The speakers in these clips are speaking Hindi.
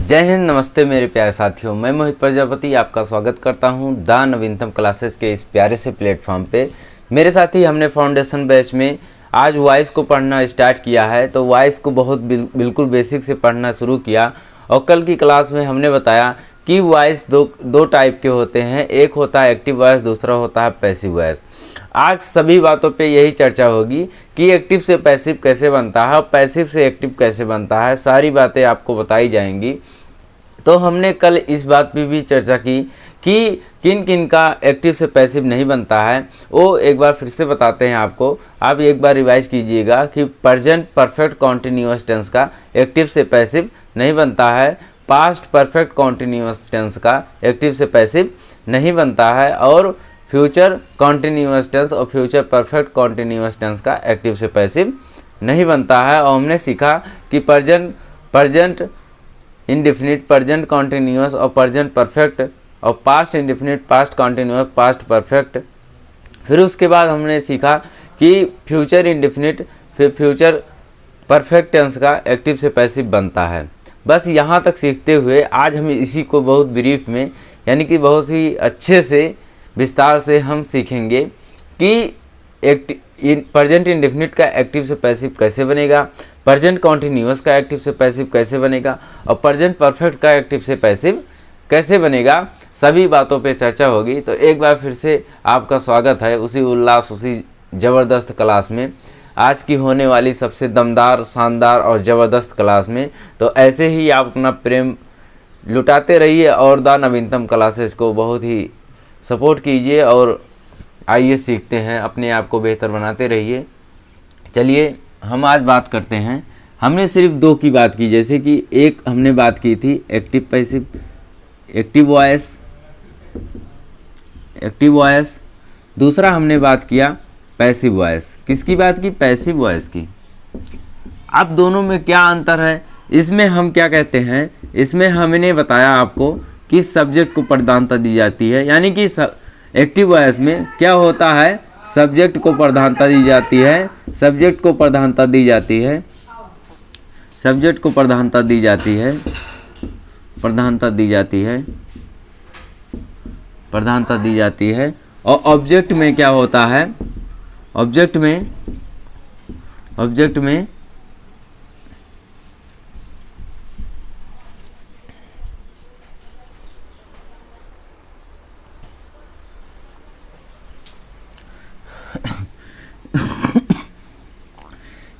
जय हिंद, नमस्ते मेरे प्यारे साथियों। मैं मोहित प्रजापति आपका स्वागत करता हूं द नवीनतम क्लासेस के इस प्यारे से प्लेटफॉर्म पे। मेरे साथ ही हमने फाउंडेशन बैच में आज वॉइस को पढ़ना स्टार्ट किया है। तो वॉइस को बहुत बिल्कुल बेसिक से पढ़ना शुरू किया और कल की क्लास में हमने बताया कि वॉइस दो टाइप के होते हैं। एक होता है एक्टिव वॉइस, दूसरा होता है पैसिव वॉइस। आज सभी बातों पे यही चर्चा होगी कि एक्टिव से पैसिव कैसे बनता है और पैसिव से एक्टिव कैसे बनता है। सारी बातें आपको बताई जाएंगी। तो हमने कल इस बात पे भी चर्चा की कि किन किन का एक्टिव से पैसिव नहीं बनता है। वो एक बार फिर से बताते हैं आपको। आप एक बार रिवाइज कीजिएगा कि प्रेजेंट परफेक्ट कॉन्टिन्यूअस टेंस का एक्टिव से पैसिव नहीं बनता है। पास्ट परफेक्ट कॉन्टिन्यूअस टेंस का एक्टिव से पैसिव नहीं बनता है और फ्यूचर कॉन्टिन्यूअस टेंस और फ्यूचर परफेक्ट कॉन्टिन्यूअस टेंस का एक्टिव से पैसिव नहीं बनता है। और हमने सीखा कि प्रेजेंट इंडेफिनिट, प्रेजेंट कॉन्टिन्यूअस और प्रेजेंट परफेक्ट और past indefinite, past continuous, past perfect. फिर उसके बाद हमने सीखा कि फ्यूचर इंडेफिनिट फिर फ्यूचर परफेक्ट टेंस का एक्टिव से पैसिव बनता है। बस यहाँ तक सीखते हुए आज हम इसी को बहुत ब्रीफ में यानी कि बहुत ही अच्छे से विस्तार से हम सीखेंगे कि प्रेजेंट इंडेफिनिट का एक्टिव से पैसिव कैसे बनेगा, प्रेजेंट कॉन्टिन्यूअस का एक्टिव से पैसिव कैसे बनेगा और प्रेजेंट परफेक्ट का एक्टिव से पैसिव कैसे बनेगा। सभी बातों पे चर्चा होगी। तो एक बार फिर से आपका स्वागत है उसी उल्लास, उसी ज़बरदस्त क्लास में, आज की होने वाली सबसे दमदार, शानदार और ज़बरदस्त क्लास में। तो ऐसे ही आप अपना प्रेम लुटाते रहिए और द नवीनतम क्लासेस को बहुत ही सपोर्ट कीजिए और आइए सीखते हैं, अपने आप को बेहतर बनाते रहिए। चलिए हम आज बात करते हैं। हमने सिर्फ दो की बात की, जैसे कि एक हमने बात की थी एक्टिव पैसिव, एक्टिव वॉइस। दूसरा हमने बात किया पैसिव वॉइस। किसकी बात की? पैसिव वॉइस की। अब दोनों में क्या अंतर है? इसमें हम क्या कहते हैं, इसमें हमने बताया आपको कि सब्जेक्ट को प्रधानता दी जाती है। यानी कि एक्टिव वॉइस में क्या होता है, सब्जेक्ट को प्रधानता दी जाती है, सब्जेक्ट को प्रधानता दी जाती है, सब्जेक्ट को प्रधानता दी जाती है, प्रधानता दी जाती है, प्रधानता दी जाती है। और ऑब्जेक्ट में क्या होता है, ऑब्जेक्ट में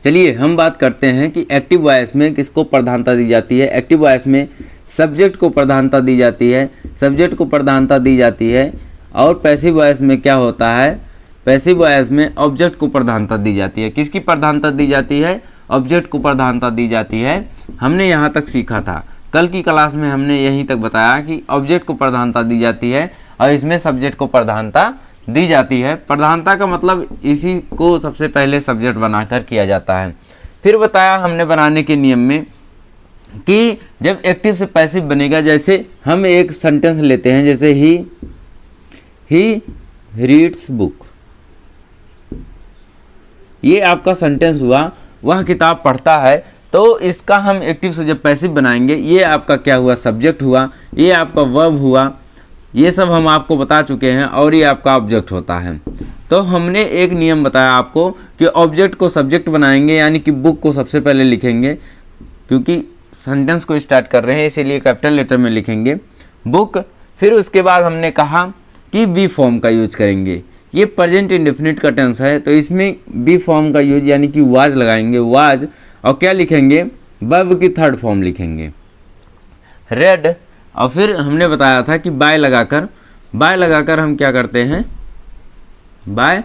चलिए हम बात करते हैं कि एक्टिव वॉइस में किसको प्रधानता दी जाती है। एक्टिव वॉइस में सब्जेक्ट को प्रधानता दी जाती है, सब्जेक्ट को प्रधानता दी जाती है। और पैसिव वॉइस में क्या होता है, पैसिव वॉइस में ऑब्जेक्ट को प्रधानता दी जाती है। किसकी प्रधानता दी जाती है? ऑब्जेक्ट को प्रधानता दी जाती है। हमने यहाँ तक सीखा था, कल की क्लास में हमने यहीं तक बताया कि ऑब्जेक्ट को प्रधानता दी जाती है और इसमें सब्जेक्ट को प्रधानता दी जाती है। प्रधानता का मतलब इसी को सबसे पहले सब्जेक्ट बनाकर किया जाता है। फिर बताया हमने बनाने के नियम में कि जब एक्टिव से पैसिव बनेगा, जैसे हम एक सेंटेंस लेते हैं, जैसे ही रीड्स बुक, ये आपका सेंटेंस हुआ, वह किताब पढ़ता है। तो इसका हम एक्टिव से जब पैसिव बनाएंगे, ये आपका क्या हुआ, सब्जेक्ट हुआ, ये आपका वर्ब हुआ, ये सब हम आपको बता चुके हैं और ये आपका ऑब्जेक्ट होता है। तो हमने एक नियम बताया आपको कि ऑब्जेक्ट को सब्जेक्ट बनाएंगे, यानी कि बुक को सबसे पहले लिखेंगे, क्योंकि सेंटेंस को स्टार्ट कर रहे हैं इसीलिए कैपिटल लेटर में लिखेंगे बुक। फिर उसके बाद हमने कहा कि बी फॉर्म का यूज करेंगे। ये प्रेजेंट इंडेफिनिट का टेंस है तो इसमें बी फॉर्म का यूज यानी कि वाज लगाएंगे, वाज। और क्या लिखेंगे, वर्ब की थर्ड फॉर्म लिखेंगे, रेड। और फिर हमने बताया था कि बाय लगाकर हम क्या करते हैं, बाय,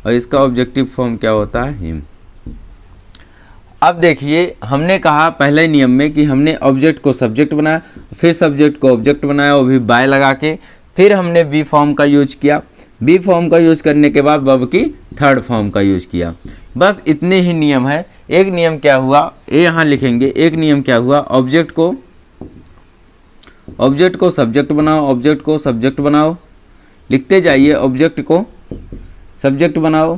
और इसका ऑब्जेक्टिव फॉर्म क्या होता है, हिम। अब देखिए हमने कहा पहले नियम में कि हमने ऑब्जेक्ट को सब्जेक्ट बनाया, फिर सब्जेक्ट को ऑब्जेक्ट बनाया, वो भी बाय लगा के। फिर हमने बी फॉर्म का यूज किया, बी फॉर्म का यूज करने के बाद वर्ब की थर्ड फॉर्म का यूज किया। बस इतने ही नियम है। एक नियम क्या हुआ, ये यहाँ लिखेंगे। एक नियम क्या हुआ, ऑब्जेक्ट को सब्जेक्ट बनाओ, ऑब्जेक्ट को सब्जेक्ट बनाओ, लिखते जाइए, ऑब्जेक्ट को सब्जेक्ट बनाओ,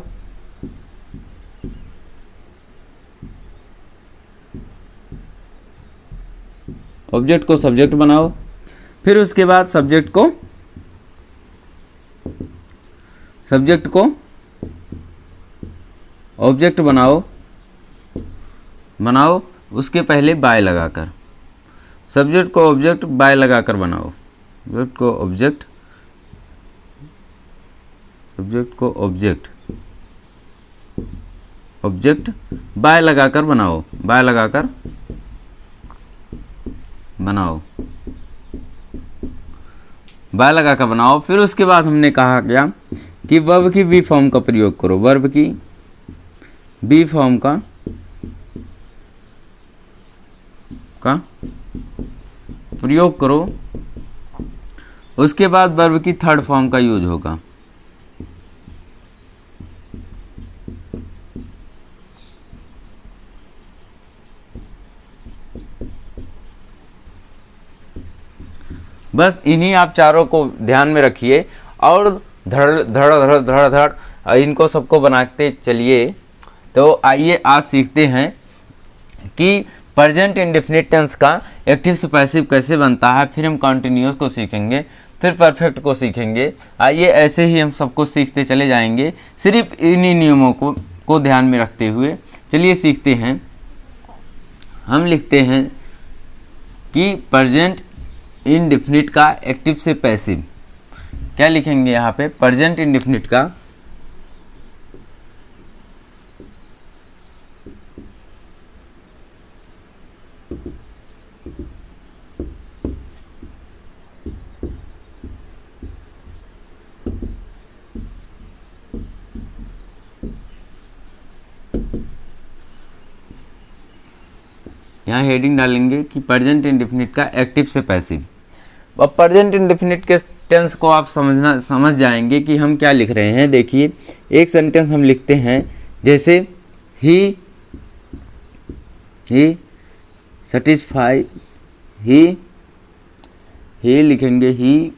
ऑब्जेक्ट को सब्जेक्ट बनाओ, फिर उसके बाद सब्जेक्ट को ऑब्जेक्ट बनाओ उसके पहले बाय लगाकर, सब्जेक्ट को ऑब्जेक्ट बाय लगाकर बनाओ, सब्जेक्ट को ऑब्जेक्ट बाय लगाकर बनाओ, बाय लगाकर बनाओ। फिर उसके बाद हमने कहा क्या कि वर्ब की बी फॉर्म का प्रयोग करो, वर्ब की बी फॉर्म का प्रयोग करो। उसके बाद वर्ब की थर्ड फॉर्म का यूज होगा, बस इन्हीं आप चारों को ध्यान में रखिए और धड़ इनको सबको बनाते चलिए। तो आइए आज सीखते हैं कि प्रेजेंट इंडेफिनिट टेंस का एक्टिव से पैसिव कैसे बनता है, फिर हम कॉन्टिन्यूअस को सीखेंगे, फिर परफेक्ट को सीखेंगे। आइए ऐसे ही हम सबको सीखते चले जाएंगे, सिर्फ इन्हीं नियमों को ध्यान में रखते हुए। चलिए सीखते हैं। हम लिखते हैं कि प्रेजेंट इंडेफिनिट का एक्टिव से पैसिव, क्या लिखेंगे यहाँ पे, प्रेजेंट इंडेफिनिट का यहाँ हेडिंग डालेंगे कि प्रेजेंट इंडेफिनिट का एक्टिव से पैसिव। अब प्रेजेंट इंडेफिनिट के टेंस को आप समझ जाएंगे कि हम क्या लिख रहे हैं। देखिए एक सेंटेंस हम लिखते हैं, जैसे ही सेटिस्फाई, ही लिखेंगे ही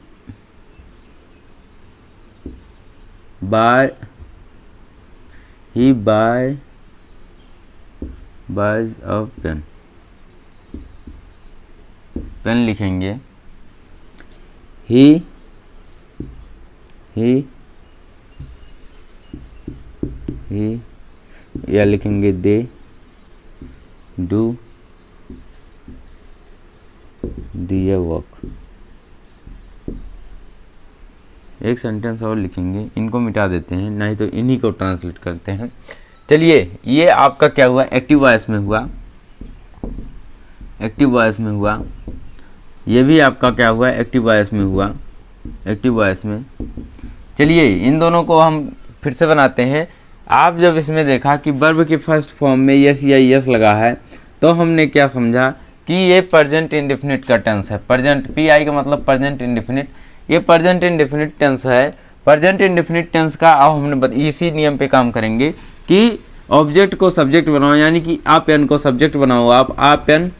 बायज अ पेन लिखेंगे, ही या लिखेंगे दे डू दियर वर्क। एक सेंटेंस और लिखेंगे, इनको मिटा देते हैं, नहीं तो इन्हीं को ट्रांसलेट करते हैं। चलिए ये आपका क्या हुआ, एक्टिव वॉइस में हुआ, ये भी आपका क्या हुआ, एक्टिव वॉइस में। चलिए इन दोनों को हम फिर से बनाते हैं। आप जब इसमें देखा कि वर्ब के फर्स्ट फॉर्म में यस या यस लगा है, तो हमने क्या समझा कि ये प्रेजेंट इंडेफिनिट का टेंस है। प्रेजेंट पी-आई का मतलब प्रेजेंट इंडेफिनिट, ये प्रेजेंट इंडेफिनिट टेंस है। प्रेजेंट इंडेफिनिट टेंस का अब हमने इसी नियम पे काम करेंगे कि ऑब्जेक्ट को सब्जेक्ट बनाओ, यानी कि आप पेन को सब्जेक्ट बनाओ, आप पेन।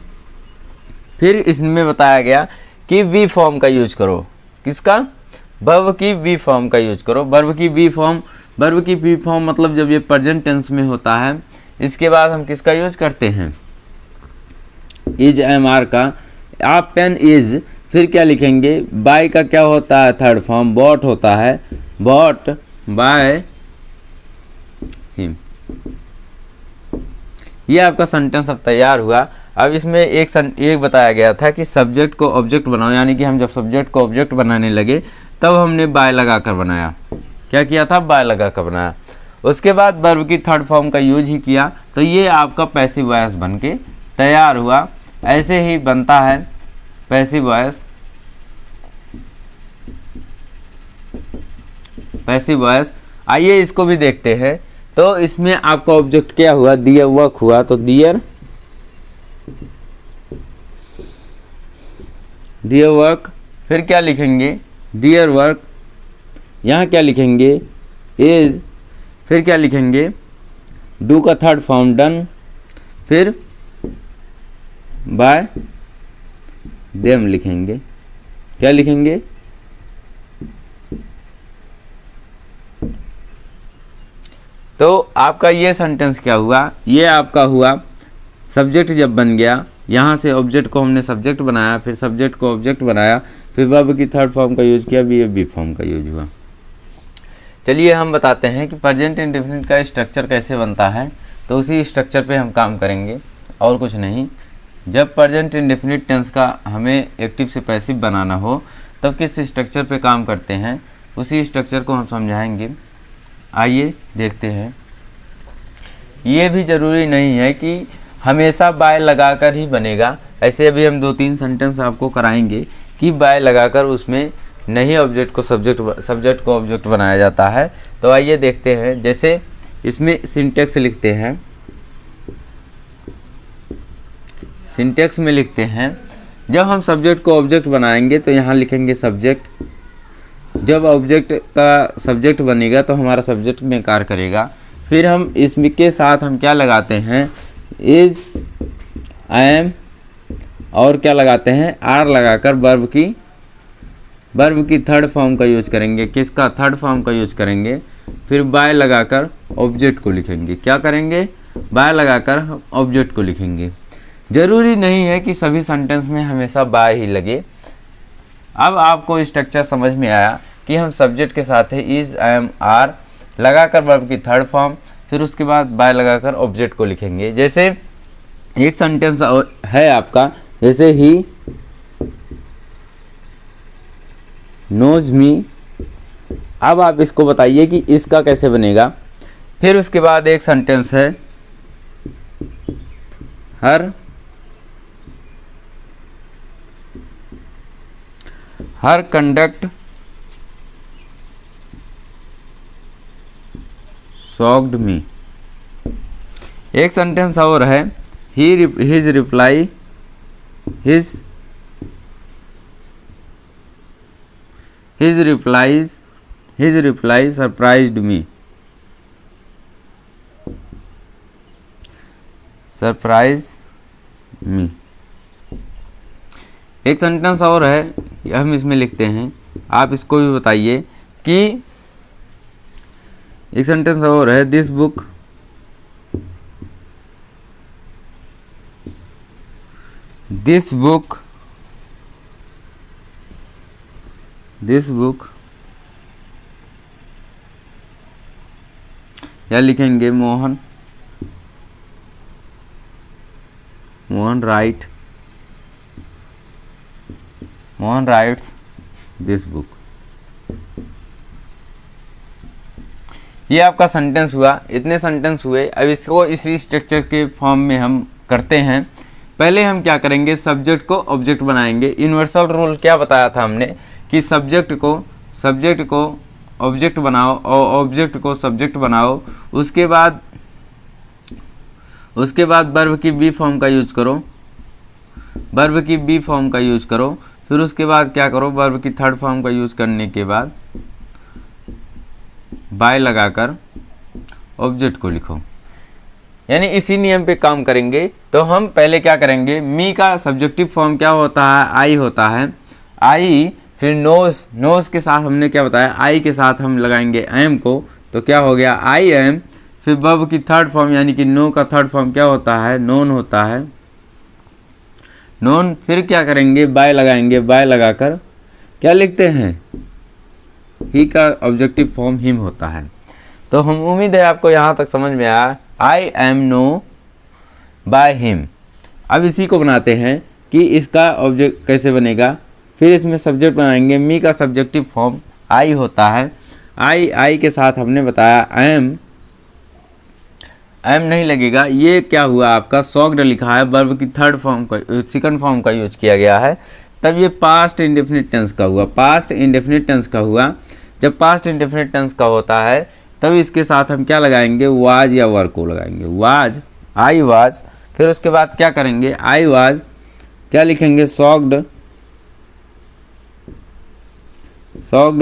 फिर इसमें बताया गया कि वी फॉर्म का यूज करो, किसका, वर्ब की वी फॉर्म का यूज करो। वर्ब की वी फॉर्म मतलब जब ये प्रेजेंट टेंस में होता है, इसके बाद हम किसका यूज करते हैं, इज एम आर का। आप पेन इज, फिर क्या लिखेंगे, बाय का क्या होता है, थर्ड फॉर्म बॉट होता है, बॉट बाय हिम। ये आपका सेंटेंस अब तैयार हुआ। अब इसमें एक बताया गया था कि सब्जेक्ट को ऑब्जेक्ट बनाओ, यानी कि हम जब सब्जेक्ट को ऑब्जेक्ट बनाने लगे तब हमने बाय लगा कर बनाया। क्या किया था, बाय लगा कर बनाया। उसके बाद वर्ब की थर्ड फॉर्म का यूज ही किया, तो ये आपका पैसिव वॉइस बन के तैयार हुआ। ऐसे ही बनता है पैसिव वॉइस। आइए इसको भी देखते हैं। तो इसमें आपका ऑब्जेक्ट क्या हुआ, दियर वर्क हुआ, तो दियर वर्क, फिर क्या लिखेंगे, दियर वर्क। यहाँ क्या लिखेंगे, इज, फिर क्या लिखेंगे, डू का थर्ड फॉर्म डन, फिर बाय देम लिखेंगे। क्या लिखेंगे, तो आपका ये सेंटेंस क्या हुआ, ये आपका हुआ सब्जेक्ट जब बन गया यहाँ से ऑब्जेक्ट को हमने सब्जेक्ट बनाया, फिर सब्जेक्ट को ऑब्जेक्ट बनाया, फिर वर्ब की थर्ड फॉर्म का यूज किया, बी फॉर्म का यूज हुआ। चलिए हम बताते हैं कि प्रेजेंट इंडेफिनिट का स्ट्रक्चर कैसे बनता है। तो उसी स्ट्रक्चर पे हम काम करेंगे और कुछ नहीं। जब प्रेजेंट इंडेफिनिट टेंस का हमें एक्टिव से पैसिव बनाना हो तब किस स्ट्रक्चर पे काम करते हैं, उसी स्ट्रक्चर को हम समझाएंगे। आइए देखते हैं। ये भी ज़रूरी नहीं है कि हमेशा बाय लगाकर ही बनेगा। ऐसे अभी हम 2-3 सेंटेंस आपको कराएंगे कि बाय लगाकर उसमें नहीं ऑब्जेक्ट को सब्जेक्ट को ऑब्जेक्ट बनाया जाता है। तो आइए देखते हैं। जैसे इसमें सिंटेक्स लिखते हैं, सिंटेक्स में लिखते हैं जब हम सब्जेक्ट को ऑब्जेक्ट बनाएंगे तो यहाँ लिखेंगे सब्जेक्ट। जब ऑब्जेक्ट का सब्जेक्ट बनेगा तो हमारा सब्जेक्ट में कार्य करेगा। फिर हम इसमें के साथ हम क्या लगाते हैं, इज, आई एम, और क्या लगाते हैं, आर लगाकर वर्ब की थर्ड फॉर्म का यूज करेंगे। किसका? थर्ड फॉर्म का यूज करेंगे। फिर बाय लगाकर ऑब्जेक्ट को लिखेंगे। क्या करेंगे? बाय लगाकर ऑब्जेक्ट को लिखेंगे। ज़रूरी नहीं है कि सभी सेंटेंस में हमेशा बाय ही लगे। अब आपको स्ट्रक्चर समझ में आया कि हम सब्जेक्ट के साथ है इज, आई एम, आर लगाकर वर्ब की थर्ड फॉर्म, फिर उसके बाद बाय लगाकर ऑब्जेक्ट को लिखेंगे। जैसे एक सेंटेंस है आपका, जैसे ही नोज मी। अब आप इसको बताइए कि इसका कैसे बनेगा। फिर उसके बाद एक सेंटेंस है हर कंडक्ट शॉक्ड मी। एक सेंटेंस और है हिज रिप्लाई सरप्राइज्ड मी। एक सेंटेंस और है, हम इसमें लिखते हैं, आप इसको भी बताइए कि एक सेंटेंस और है दिस बुक या लिखेंगे मोहन राइट्स दिस बुक। ये आपका सेंटेंस हुआ। इतने सेंटेंस हुए। अब इसको इसी स्ट्रक्चर के फॉर्म में हम करते हैं। पहले हम क्या करेंगे, सब्जेक्ट को ऑब्जेक्ट बनाएंगे। यूनिवर्सल रूल क्या बताया था हमने कि सब्जेक्ट को ऑब्जेक्ट बनाओ और ऑब्जेक्ट को सब्जेक्ट बनाओ। उसके बाद वर्ब की बी फॉर्म का यूज करो। फिर उसके बाद क्या करो, वर्ब की थर्ड फॉर्म का यूज करने के बाद बाय लगाकर ऑब्जेक्ट को लिखो। यानी इसी नियम पे काम करेंगे। तो हम पहले क्या करेंगे, मी का सब्जेक्टिव फॉर्म क्या होता है, आई होता है। आई, फिर नोज के साथ हमने क्या बताया, आई के साथ हम लगाएंगे एम को, तो क्या हो गया आई एम। फिर वर्ब की थर्ड फॉर्म यानी कि नो का थर्ड फॉर्म क्या होता है, नोन होता है, नोन। फिर क्या करेंगे, बाय लगाएंगे। बाय लगाकर क्या लिखते हैं, ही का ऑब्जेक्टिव फॉर्म हिम होता है। तो हम उम्मीद है आपको यहाँ तक समझ में आया। I am know by him. अब इसी को बनाते हैं कि इसका ऑब्जेक्ट कैसे बनेगा। फिर इसमें सब्जेक्ट बनाएंगे। मी का सब्जेक्टिव फॉर्म आई होता है। आई के साथ हमने बताया एम नहीं लगेगा। ये क्या हुआ आपका, शॉक्ड लिखा है, वर्ब की थर्ड फॉर्म का सेकंड फॉर्म का यूज किया गया है। तब ये पास्ट इंडेफिनिट टेंस का हुआ। जब पास्ट इंडेफिनिट टेंस का होता है तब इसके साथ हम क्या लगाएंगे, वाज या वर को लगाएंगे। Was, I was. फिर उसके बाद क्या करेंगे, आई वाज क्या लिखेंगे, शॉक्ड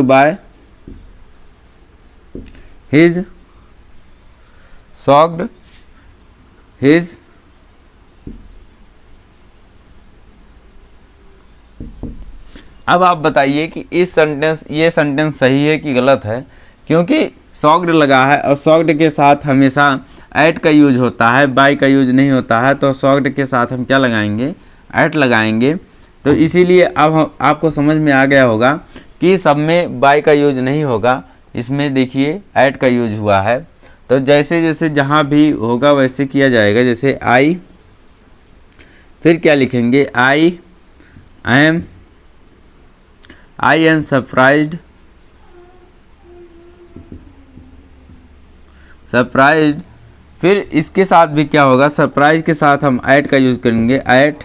बाय हिज अब आप बताइए कि ये सेंटेंस सही है कि गलत है, क्योंकि शॉक्ड लगा है और शॉक्ड के साथ हमेशा एट का यूज होता है, बाय का यूज नहीं होता है। तो शॉक्ड के साथ हम क्या लगाएंगे, एट लगाएंगे। तो इसीलिए अब आपको समझ में आ गया होगा कि सब में बाय का यूज नहीं होगा, इसमें देखिए एट का यूज हुआ है। तो जैसे जैसे जहाँ भी होगा वैसे किया जाएगा। जैसे आई, फिर क्या लिखेंगे, आई एम सरप्राइज्ड, फिर इसके साथ भी क्या होगा, सरप्राइज के साथ हम एट का यूज करेंगे, एट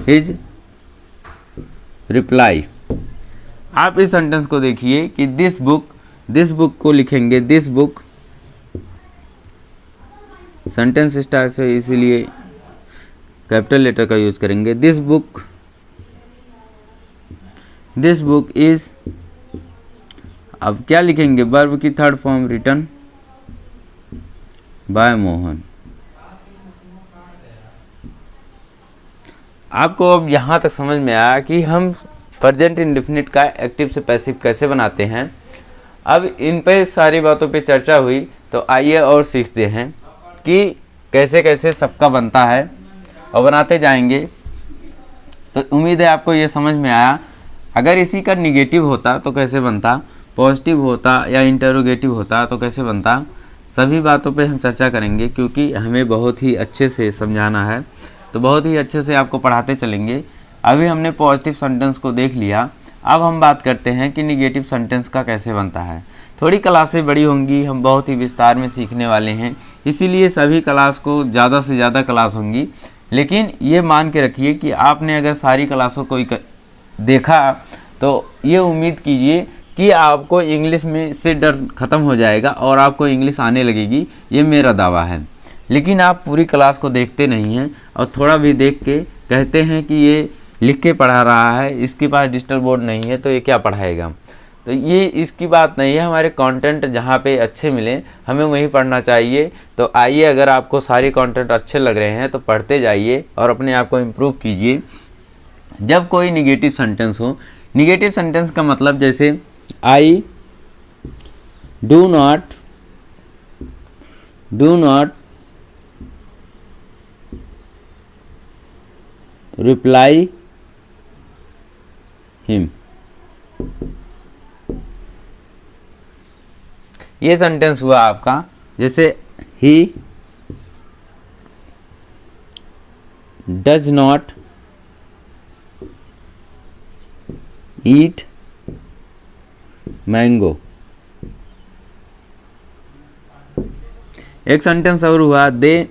हिज रिप्लाई। आप इस सेंटेंस को देखिए कि दिस बुक को लिखेंगे, दिस बुक सेंटेंस स्टार्ट से, इसीलिए कैपिटल लेटर का यूज करेंगे। दिस बुक इज, अब क्या लिखेंगे, वर्ब की third form written by Mohan. आपको अब यहाँ तक समझ में आया कि हम प्रेजेंट इंडेफिनिट का एक्टिव से पैसिव कैसे बनाते हैं। अब इन पे सारी बातों पे चर्चा हुई, तो आइए और सीखते हैं कि कैसे कैसे सबका बनता है और बनाते जाएंगे। तो उम्मीद है आपको ये समझ में आया। अगर इसी का निगेटिव होता तो कैसे बनता, पॉजिटिव होता या इंटरोगेटिव होता तो कैसे बनता, सभी बातों पे हम चर्चा करेंगे, क्योंकि हमें बहुत ही अच्छे से समझाना है। तो बहुत ही अच्छे से आपको पढ़ाते चलेंगे। अभी हमने पॉजिटिव सेंटेंस को देख लिया, अब हम बात करते हैं कि निगेटिव सेंटेंस का कैसे बनता है। थोड़ी क्लासें बड़ी होंगी, हम बहुत ही विस्तार में सीखने वाले हैं, इसीलिए सभी क्लास को ज़्यादा से ज़्यादा क्लास होंगी। लेकिन ये मान के रखिए कि आपने अगर सारी क्लासों को देखा तो ये उम्मीद कीजिए कि आपको इंग्लिश में से डर ख़त्म हो जाएगा और आपको इंग्लिश आने लगेगी, ये मेरा दावा है। लेकिन आप पूरी क्लास को देखते नहीं हैं और थोड़ा भी देख के कहते हैं कि ये लिख के पढ़ा रहा है, इसके पास डिजिटल बोर्ड नहीं है तो ये क्या पढ़ाएगा। तो ये इसकी बात नहीं है, हमारे कंटेंट जहाँ पे अच्छे मिले हमें वहीं पढ़ना चाहिए। तो आइए, अगर आपको सारे कंटेंट अच्छे लग रहे हैं तो पढ़ते जाइए और अपने आप को इम्प्रूव कीजिए। जब कोई निगेटिव सेंटेंस हो, निगेटिव सेंटेंस का मतलब जैसे I do not reply him, ये सेंटेंस हुआ आपका। जैसे he does not eat mango. एक सेंटेंस और हुआ, दे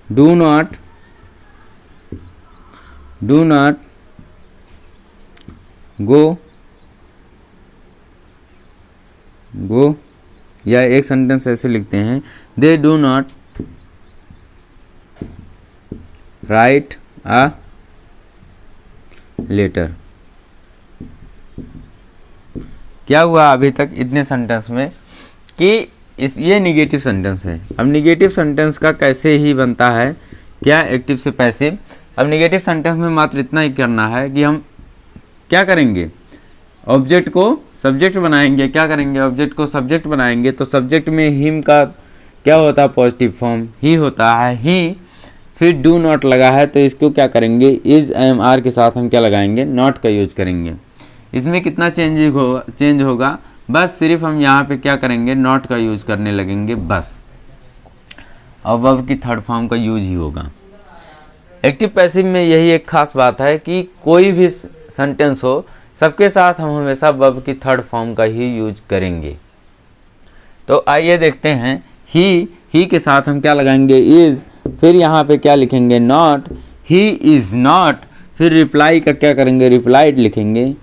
डू नॉट गो, या एक सेंटेंस ऐसे लिखते हैं, they do not write a letter. क्या हुआ अभी तक इतने सेंटेंस में कि ये निगेटिव सेंटेंस है। अब निगेटिव सेंटेंस का कैसे ही बनता है, क्या एक्टिव से पैसिव। अब निगेटिव सेंटेंस में मात्र इतना ही करना है कि हम क्या करेंगे, ऑब्जेक्ट को सब्जेक्ट बनाएंगे। क्या करेंगे, ऑब्जेक्ट को सब्जेक्ट बनाएंगे। तो सब्जेक्ट में हिम का क्या होता है, पॉजिटिव फॉर्म ही होता है, ही। फिर डू नॉट लगा है तो इसको क्या करेंगे, इज एम आर के साथ हम क्या लगाएंगे, नॉट का यूज करेंगे। इसमें कितना चेंज होगा, बस सिर्फ हम यहाँ पे क्या करेंगे, नॉट का यूज करने लगेंगे बस। अब की थर्ड फॉर्म का यूज ही होगा। एक्टिव पैसिव में यही एक खास बात है कि कोई भी सेंटेंस हो, सबके साथ हम हमेशा वर्ब की थर्ड फॉर्म का ही यूज करेंगे। तो आइए देखते हैं, ही के साथ हम क्या लगाएंगे, इज। फिर यहाँ पे क्या लिखेंगे, नॉट, ही इज नॉट। फिर रिप्लाई का क्या करेंगे, रिप्लाइड लिखेंगे,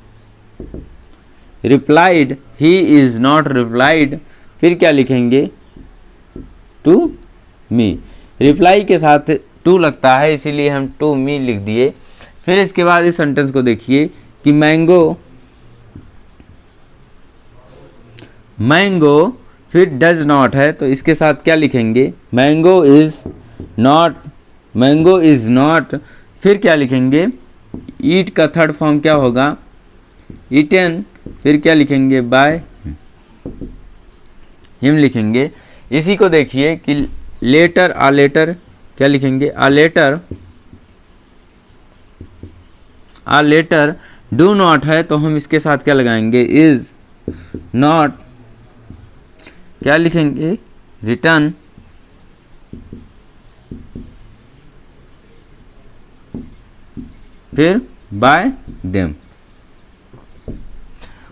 replied, he is not replied. फिर क्या लिखेंगे, टू मी। रिप्लाई के साथ टू लगता है इसीलिए हम टू मी लिख दिए। फिर इसके बाद इस सेंटेंस को देखिए कि मैंगो, फिर डज नॉट है तो इसके साथ क्या लिखेंगे, मैंगो इज नॉट। फिर क्या लिखेंगे, ईट का थर्ड फॉर्म क्या होगा, ईटन। फिर क्या लिखेंगे, बाय हिम लिखेंगे। इसी को देखिए कि लेटर, आ लेटर क्या लिखेंगे, आ लेटर डू नॉट है तो हम इसके साथ क्या लगाएंगे, इज नॉट क्या लिखेंगे, रिटर्न फिर बाय देम।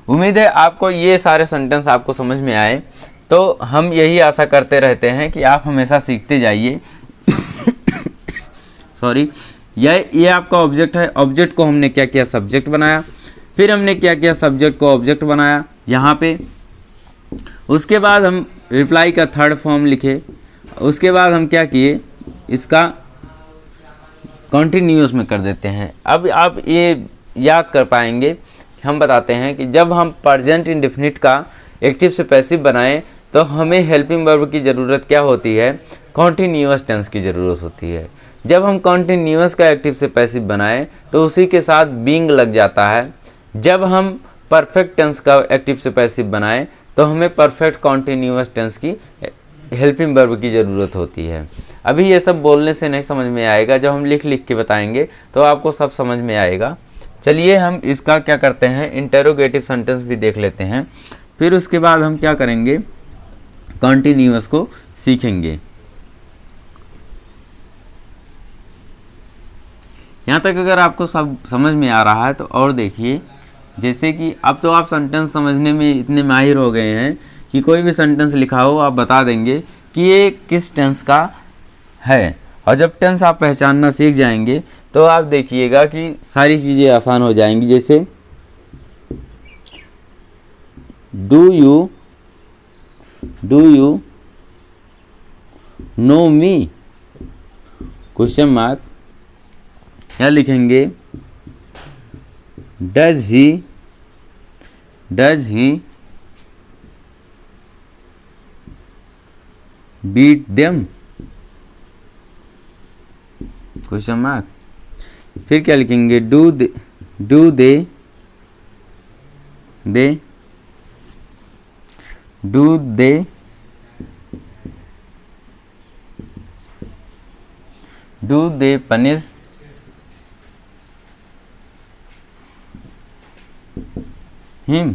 उम्मीद है आपको ये सारे सेंटेंस आपको समझ में आए। तो हम यही आशा करते रहते हैं कि आप हमेशा सीखते जाइए। सॉरी, ये आपका ऑब्जेक्ट है। ऑब्जेक्ट को हमने क्या किया, सब्जेक्ट बनाया। फिर हमने क्या किया, सब्जेक्ट को ऑब्जेक्ट बनाया यहाँ पे। उसके बाद हम रिप्लाई का थर्ड फॉर्म लिखे। उसके बाद हम क्या किए, इसका कॉन्टिन्यूअस में कर देते हैं। अब आप ये याद कर पाएंगे, हम बताते हैं कि जब हम प्रेजेंट इंडेफिनिट का एक्टिव से पैसिव बनाएं तो हमें हेल्पिंग वर्ब की ज़रूरत क्या होती है, कॉन्टिन्यूअस टेंस की ज़रूरत होती है। जब हम कॉन्टिन्यूअस का एक्टिव से पैसिव बनाएं तो उसी के साथ बीइंग लग जाता है। जब हम परफेक्ट टेंस का एक्टिव से पैसिव बनाएं तो हमें परफेक्ट कॉन्टिन्यूअस टेंस की हेल्पिंग वर्ब की ज़रूरत होती है। अभी ये सब बोलने से नहीं समझ में आएगा, जब हम लिख लिख के बताएंगे तो आपको सब समझ में आएगा। चलिए हम इसका क्या करते हैं, इंटेरोगेटिव सेंटेंस भी देख लेते हैं। फिर उसके बाद हम क्या करेंगे, कॉन्टिन्यूअस को सीखेंगे। यहाँ तक अगर आपको सब समझ में आ रहा है तो और देखिए, जैसे कि अब तो आप सेंटेंस समझने में इतने माहिर हो गए हैं कि कोई भी सेंटेंस लिखा हो आप बता देंगे कि ये किस टेंस का है। और जब टेंस आप पहचानना सीख जाएंगे तो आप देखिएगा कि सारी चीज़ें आसान हो जाएंगी। जैसे do you know me, question mark क्या लिखेंगे, does he beat them, question mark. फिर क्या लिखेंगे, डू दे पनिश हिम।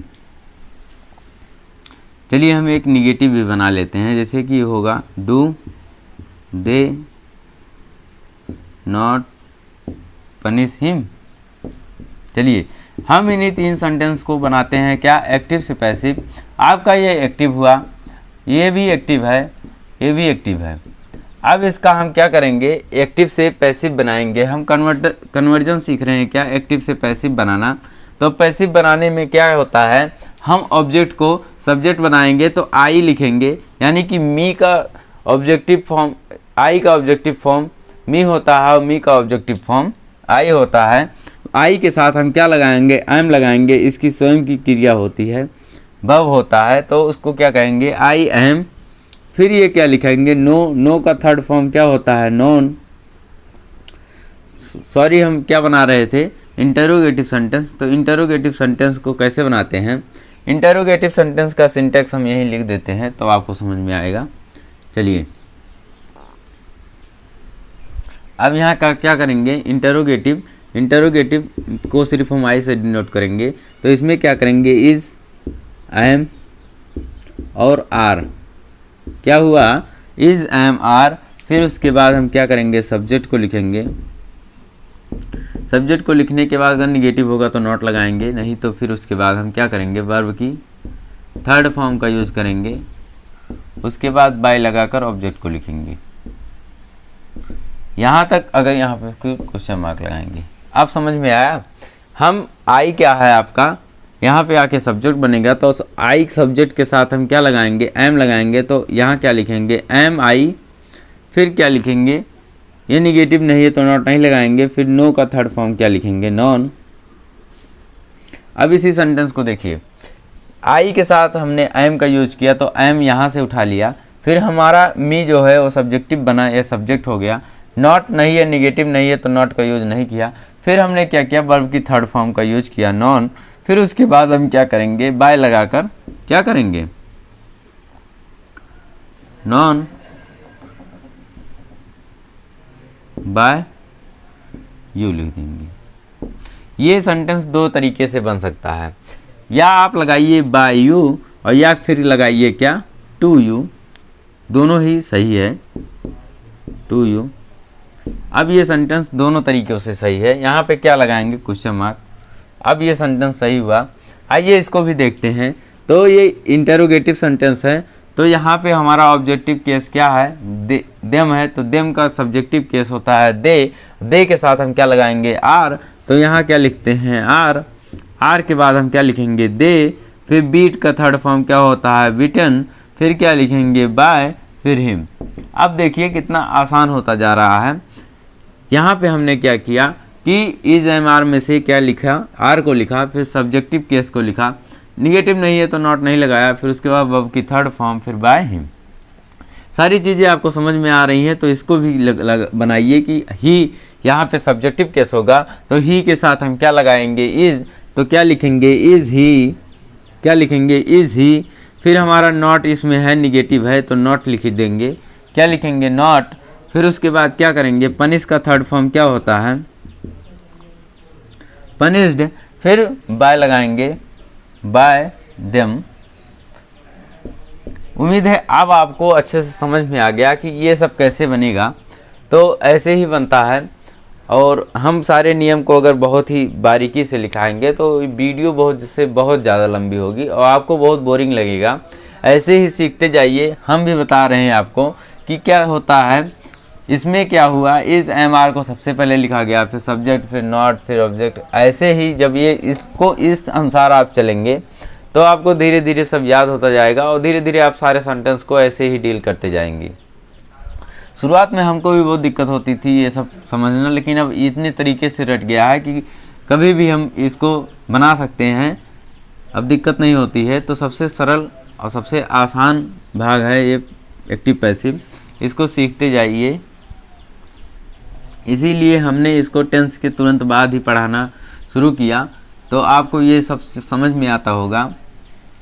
चलिए हम एक निगेटिव भी बना लेते हैं, जैसे कि होगा do they not punish him. चलिए हम इन्हीं 3 सेंटेंस को बनाते हैं क्या, एक्टिव से पैसिव। आपका ये एक्टिव हुआ, ये भी एक्टिव है, ये भी एक्टिव है। अब इसका हम क्या करेंगे, एक्टिव से पैसिव बनाएंगे। हम कन्वर्जन सीख रहे हैं क्या, एक्टिव से पैसिव बनाना। तो पैसिव बनाने में क्या होता है, हम ऑब्जेक्ट को सब्जेक्ट बनाएंगे तो आई लिखेंगे, यानी कि मी का ऑब्जेक्टिव फॉर्म आई का ऑब्जेक्टिव फॉर्म मी होता है और मी का ऑब्जेक्टिव फॉर्म आई होता है। आई के साथ हम क्या लगाएंगे, एम लगाएंगे। इसकी स्वयं की क्रिया होती है, वर्ब होता है, तो उसको क्या कहेंगे, आई एम। फिर ये क्या लिखेंगे, नो का थर्ड फॉर्म क्या होता है, नॉन। सॉरी, हम क्या बना रहे थे, इंटरोगेटिव सेंटेंस। तो इंटरोगेटिव सेंटेंस को कैसे बनाते हैं, इंटरोगेटिव सेंटेंस का सिंटैक्स हम यहीं लिख देते हैं तो आपको समझ में आएगा। चलिए अब यहाँ का क्या करेंगे, इंटरोगेटिव को सिर्फ हम आई से डिनोट करेंगे। तो इसमें क्या करेंगे, इज, एम और आर। क्या हुआ, इज, एम, आर। फिर उसके बाद हम क्या करेंगे, सब्जेक्ट को लिखेंगे। सब्जेक्ट को लिखने के बाद अगर निगेटिव होगा तो नॉट लगाएंगे, नहीं तो फिर उसके बाद हम क्या करेंगे, वर्ब की थर्ड फॉर्म का यूज करेंगे। उसके बाद बाय लगाकर ऑब्जेक्ट को लिखेंगे। यहाँ तक अगर यहाँ पे क्वेश्चन मार्क लगाएंगे। आप समझ में आया, हम आई क्या है आपका, यहाँ पे आके सब्जेक्ट बनेगा तो आई सब्जेक्ट के साथ हम क्या लगाएंगे, एम लगाएंगे। तो यहाँ क्या लिखेंगे, एम आई। फिर क्या लिखेंगे, ये निगेटिव नहीं है तो नॉट नहीं लगाएंगे। फिर नो का थर्ड फॉर्म क्या लिखेंगे, नॉन। अब इसी सेंटेंस को देखिए, आई के साथ हमने एम का यूज किया तो एम यहाँ से उठा लिया। फिर हमारा मी जो है वो सब्जेक्टिव बना, ये सब्जेक्ट हो गया। नॉट नहीं है, निगेटिव नहीं है तो नॉट का यूज नहीं किया। फिर हमने क्या किया, वर्ब की थर्ड फॉर्म का यूज किया, नॉन। फिर उसके बाद हम क्या करेंगे, बाय लगाकर क्या करेंगे, नॉन बाय यू लिख देंगे। ये सेंटेंस दो तरीके से बन सकता है, या आप लगाइए बाय यू और या फिर लगाइए क्या टू यू, दोनों ही सही है, टू यू। अब ये सेंटेंस दोनों तरीक़ों से सही है, यहाँ पे क्या लगाएंगे क्वेश्चन मार्क। अब ये सेंटेंस सही हुआ। आइए इसको भी देखते हैं। तो ये इंटेरोगेटिव सेंटेंस है, तो यहाँ पे हमारा ऑब्जेक्टिव केस क्या है, देम है, तो देम का सब्जेक्टिव केस होता है दे के साथ हम क्या लगाएंगे आर, तो यहाँ क्या लिखते हैं आर के बाद हम क्या लिखेंगे दे, फिर बीट का थर्ड फॉर्म क्या होता है बीटन, फिर क्या लिखेंगे बाय, फिर हिम। अब देखिए कितना आसान होता जा रहा है। यहाँ पे हमने क्या किया कि इज एम आर में से क्या लिखा, आर को लिखा, फिर सब्जेक्टिव केस को लिखा, निगेटिव नहीं है तो नॉट नहीं लगाया, फिर उसके बाद वर्ब की थर्ड फॉर्म, फिर बाय हिम। सारी चीज़ें आपको समझ में आ रही हैं, तो इसको भी बनाइए कि ही यहाँ पे सब्जेक्टिव केस होगा, तो ही के साथ हम क्या लगाएंगे इज, तो क्या लिखेंगे इज ही, क्या लिखेंगे इज ही, फिर हमारा नॉट इसमें है निगेटिव है तो नॉट लिख देंगे, क्या लिखेंगे नॉट, फिर उसके बाद क्या करेंगे पनिश का थर्ड फॉर्म क्या होता है पनिश्ड, फिर बाय लगाएंगे बाय देम। उम्मीद है अब आपको अच्छे से समझ में आ गया कि ये सब कैसे बनेगा। तो ऐसे ही बनता है, और हम सारे नियम को अगर बहुत ही बारीकी से लिखाएंगे तो वीडियो बहुत ज़्यादा लंबी होगी और आपको बहुत बोरिंग लगेगा। ऐसे ही सीखते जाइए, हम भी बता रहे हैं आपको कि क्या होता है। इसमें क्या हुआ, इस एम आर को सबसे पहले लिखा गया, फिर सब्जेक्ट, फिर नॉट, फिर ऑब्जेक्ट। ऐसे ही जब ये इसको इस अनुसार आप चलेंगे तो आपको धीरे धीरे सब याद होता जाएगा और धीरे धीरे आप सारे सेंटेंस को ऐसे ही डील करते जाएंगे। शुरुआत में हमको भी बहुत दिक्कत होती थी ये सब समझना, लेकिन अब इतने तरीके से रट गया है कि कभी भी हम इसको बना सकते हैं, अब दिक्कत नहीं होती है। तो सबसे सरल और सबसे आसान भाग है ये एक्टिव पैसिव, इसको सीखते जाइए। इसीलिए हमने इसको टेंस के तुरंत बाद ही पढ़ाना शुरू किया, तो आपको ये सब समझ में आता होगा।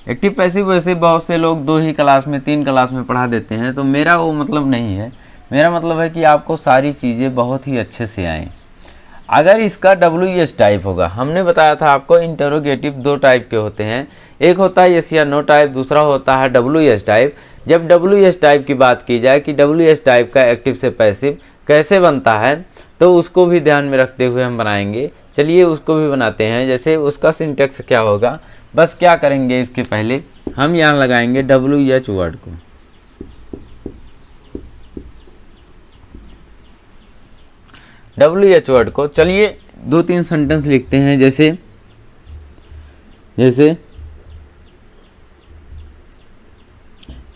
एक्टिव पैसिव वैसे बहुत से लोग 2 ही क्लास में 3 क्लास में पढ़ा देते हैं, तो मेरा वो मतलब नहीं है। मेरा मतलब है कि आपको सारी चीज़ें बहुत ही अच्छे से आएँ। अगर इसका WS टाइप होगा, हमने बताया था आपको इंटरोगेटिव 2 टाइप के होते हैं, एक होता है यस या नो टाइप, दूसरा होता है WS टाइप। जब WS टाइप की बात की जाए कि WS टाइप का एक्टिव से पैसिव कैसे बनता है, तो उसको भी ध्यान में रखते हुए हम बनाएंगे। चलिए उसको भी बनाते हैं। जैसे उसका सिंटेक्स क्या होगा, बस क्या करेंगे इसके पहले हम यहाँ लगाएंगे WH वर्ड को। WH वर्ड को चलिए 2-3 सेंटेंस लिखते हैं। जैसे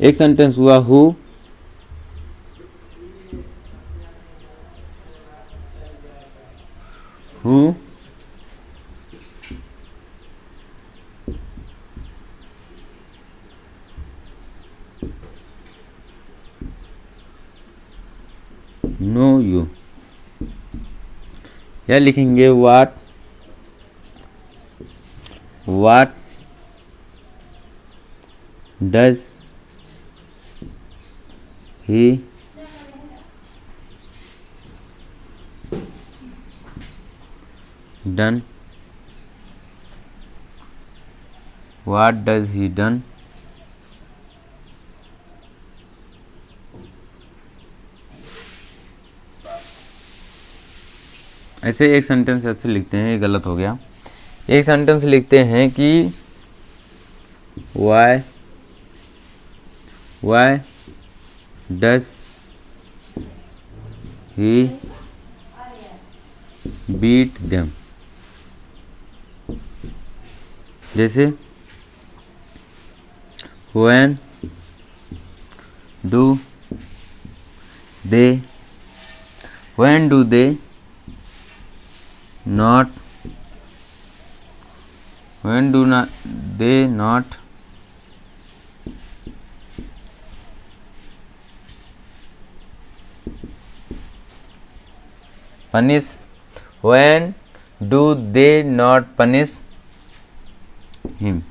एक सेंटेंस हुआ हु नो यू, या लिखेंगे what does he done, what does he done. ऐसे एक सेंटेंस ऐसे लिखते हैं, ये गलत हो गया। एक सेंटेंस लिखते हैं कि why does he beat them. जैसे when do they not they not punish, when do they not punish him।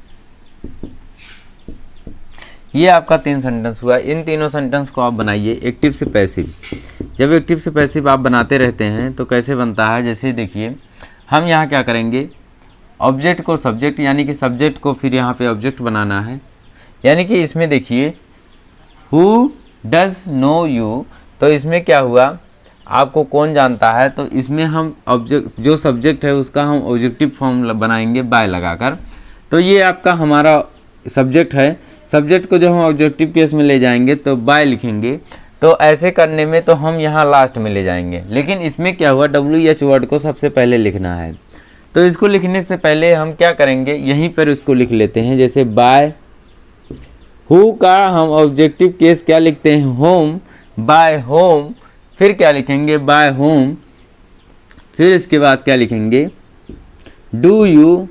ये आपका 3 सेंटेंस हुआ। इन तीनों सेंटेंस को आप बनाइए एक्टिव से पैसिव। जब एक्टिव से पैसिव आप बनाते रहते हैं तो कैसे बनता है, जैसे देखिए हम यहाँ क्या करेंगे, ऑब्जेक्ट को सब्जेक्ट, यानी कि सब्जेक्ट को फिर यहाँ पे ऑब्जेक्ट बनाना है। यानी कि इसमें देखिए हु डज नो यू, तो इसमें क्या हुआ, आपको कौन जानता है, तो इसमें हम ऑब्जेक्ट, जो सब्जेक्ट है उसका हम ऑब्जेक्टिव फॉर्म बनाएंगे बाय लगाकर। तो ये आपका हमारा सब्जेक्ट है। सब्जेक्ट को जब हम ऑब्जेक्टिव केस में ले जाएंगे तो बाय लिखेंगे। तो ऐसे करने में तो हम यहाँ लास्ट में ले जाएंगे, लेकिन इसमें क्या हुआ, WH वर्ड को सबसे पहले लिखना है। तो इसको लिखने से पहले हम क्या करेंगे, यहीं पर इसको लिख लेते हैं। जैसे बाय हु का हम ऑब्जेक्टिव केस क्या लिखते हैं, होम, बाय होम, फिर क्या लिखेंगे, बाय होम, फिर इसके बाद क्या लिखेंगे, डू यू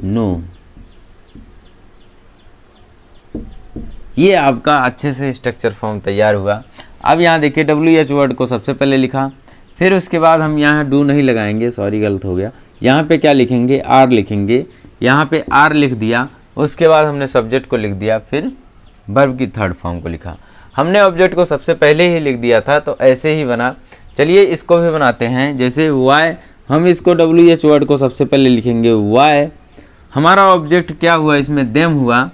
नो। ये आपका अच्छे से स्ट्रक्चर फॉर्म तैयार हुआ। अब यहाँ देखिए WH वर्ड को सबसे पहले लिखा, फिर उसके बाद हम यहाँ डू नहीं लगाएंगे, सॉरी गलत हो गया, यहाँ पे क्या लिखेंगे, आर लिखेंगे। यहाँ पे आर लिख दिया, उसके बाद हमने सब्जेक्ट को लिख दिया, फिर वर्ब की थर्ड फॉर्म को लिखा। हमने ऑब्जेक्ट को सबसे पहले ही लिख दिया था, तो ऐसे ही बना। चलिए इसको भी बनाते हैं। जैसे वाई, हम इसको WH वर्ड को सबसे पहले लिखेंगे वाई। हमारा ऑब्जेक्ट क्या हुआ, इसमें देम हुआ।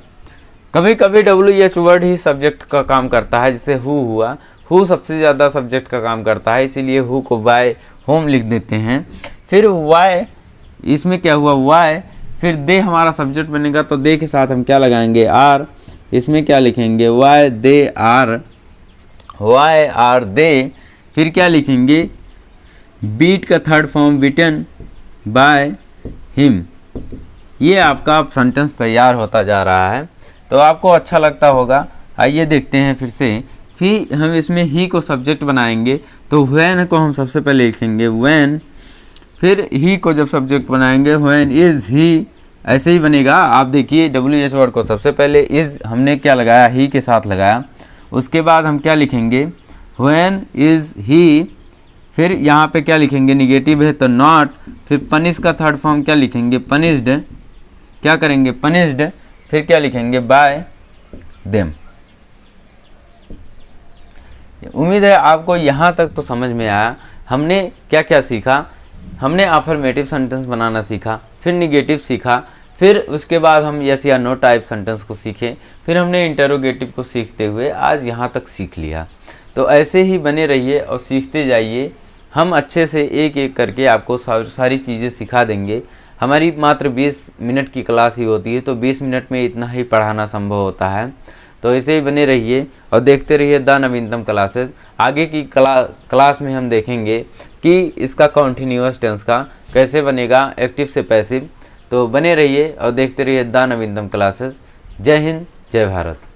कभी कभी WH वर्ड ही सब्जेक्ट का काम करता है, जैसे हु हुआ, हु सबसे ज़्यादा सब्जेक्ट का काम करता है, इसीलिए हु को बाय होम लिख देते हैं। फिर वाई, इसमें क्या हुआ, वाई, फिर दे हमारा सब्जेक्ट बनेगा, तो दे के साथ हम क्या लगाएंगे, आर। इसमें क्या लिखेंगे, why they are, why are they. फिर क्या लिखेंगे, बीट का third form beaten by him. ये आपका सेंटेंस तैयार होता जा रहा है, तो आपको अच्छा लगता होगा। आइए देखते हैं फिर से। फिर हम इसमें ही को सब्जेक्ट बनाएंगे, तो व्हेन को हम सबसे पहले लिखेंगे व्हेन, फिर ही को जब सब्जेक्ट बनाएंगे व्हेन इज़ ही, ऐसे ही बनेगा। आप देखिए WH वर्ड को सबसे पहले इज़ हमने क्या लगाया, ही के साथ लगाया। उसके बाद हम क्या लिखेंगे, व्हेन इज़ ही, फिर यहाँ पे क्या लिखेंगे, निगेटिव है तो नॉट, फिर पनिश का थर्ड फॉर्म क्या लिखेंगे, पनिश्ड, क्या करेंगे, पनिश्ड, फिर क्या लिखेंगे, बाय देम। उम्मीद है आपको यहाँ तक तो समझ में आया। हमने क्या क्या सीखा, हमने अफर्मेटिव सेंटेंस बनाना सीखा, फिर निगेटिव सीखा, फिर उसके बाद हम यस या नो टाइप सेंटेंस को सीखे, फिर हमने इंटरोगेटिव को सीखते हुए आज यहाँ तक सीख लिया। तो ऐसे ही बने रहिए और सीखते जाइए। हम अच्छे से एक एक करके आपको सारी चीज़ें सिखा देंगे। हमारी मात्र 20 मिनट की क्लास ही होती है, तो 20 मिनट में इतना ही पढ़ाना संभव होता है। तो ऐसे ही बने रहिए और देखते रहिए द नवीनतम क्लासेस। आगे की क्लास में हम देखेंगे कि इसका कॉन्टिन्यूअस टेंस का कैसे बनेगा एक्टिव से पैसिव। तो बने रहिए और देखते रहिए द नवीनतम क्लासेस। जय हिंद, जय भारत।